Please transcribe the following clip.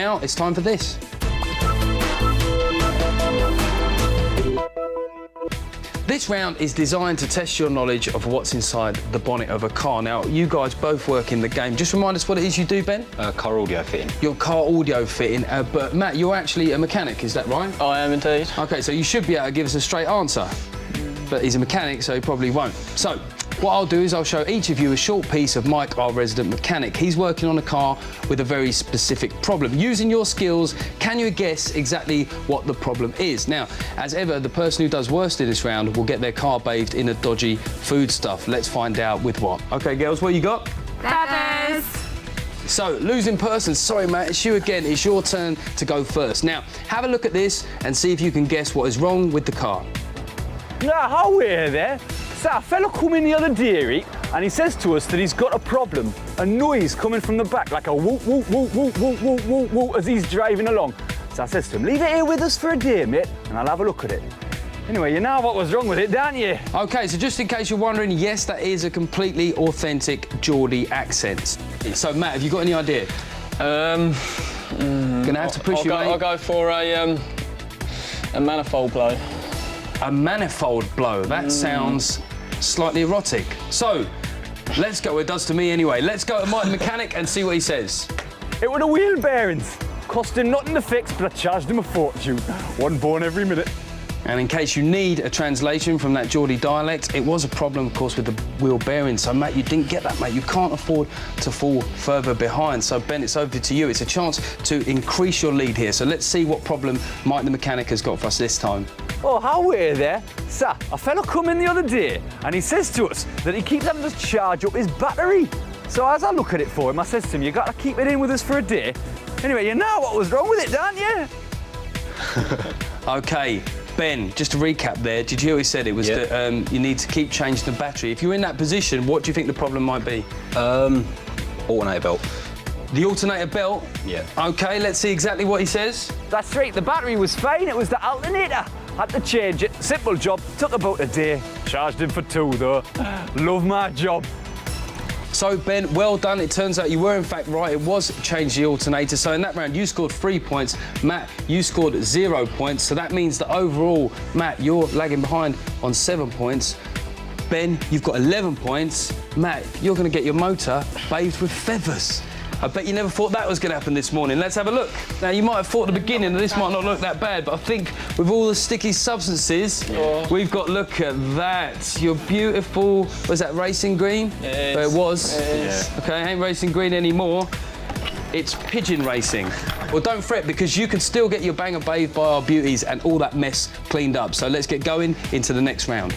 now it's time for this. This round is designed to test your knowledge of what's inside the bonnet of a car. Now, you guys both work in the game. Just remind us what it is you do, Ben? Car audio fitting. Your car audio fitting, but Matt, you're actually a mechanic, is that right? I am indeed. OK, so you should be able to give us a straight answer. But he's a mechanic, so he probably won't. So, what I'll do is I'll show each of you a short piece of Mike, our resident mechanic. He's working on a car with a very specific problem. Using your skills, can you guess exactly what the problem is? Now, as ever, the person who does worst in this round will get their car bathed in a dodgy foodstuff. Let's find out with what. OK, girls, what you got? Feathers. So, losing person, sorry, Matt, it's you again. It's your turn to go first. Now, have a look at this and see if you can guess what is wrong with the car. Now, how we're there. So a fella come in the other day, Reet, and he says to us that he's got a problem. A noise coming from the back, like a whoop, whoop, whoop, whoop, whoop, whoop, whoop, whoop, as he's driving along. So I says to him, leave it here with us for a day, mate, and I'll have a look at it. Anyway, you know what was wrong with it, don't you? OK, so just in case you're wondering, yes, that is a completely authentic Geordie accent. So, Matt, have you got any idea? Gonna have to push you, mate. I'll go for a manifold blow. A manifold blow. That sounds slightly erotic. So, let's go. It does to me anyway. Let's go to Mike the mechanic and see what he says. It were the wheel bearings. Cost him nothing to fix, but I charged him a fortune. One born every minute. And in case you need a translation from that Geordie dialect, it was a problem, of course, with the wheel bearings. So, Matt, you didn't get that, mate. You can't afford to fall further behind. So, Ben, it's over to you. It's a chance to increase your lead here. So let's see what problem Mike the mechanic has got for us this time. Oh, how we're there. So, a fella come in the other day, and he says to us that he keeps having to charge up his battery. So as I look at it for him, I says to him, you got to keep it in with us for a day. Anyway, you know what was wrong with it, don't you? OK. Ben, just to recap there, did you hear what he said? It was that you need to keep changing the battery. If you're in that position, what do you think the problem might be? Alternator belt. The alternator belt? Yeah. OK, let's see exactly what he says. That's right, the battery was fine, it was the alternator. Had to change it, simple job, took about a day. Charged him for 2 though. Love my job. So, Ben, well done. It turns out you were, in fact, right. It was change the alternator. So, in that round, you scored 3 points. Matt, you scored 0 points. So, that means that overall, Matt, you're lagging behind on 7 points. Ben, you've got 11 points. Matt, you're going to get your motor bathed with feathers. I bet you never thought that was going to happen this morning. Let's have a look. Now, you might have thought at the beginning that this might not look that bad, but I think with all the sticky substances, we've got, look at that. Your beautiful, was that racing green? Yes. It was. Yes. OK, ain't racing green anymore. It's pigeon racing. Well, don't fret, because you can still get your banger bathed by our beauties and all that mess cleaned up. So let's get going into the next round.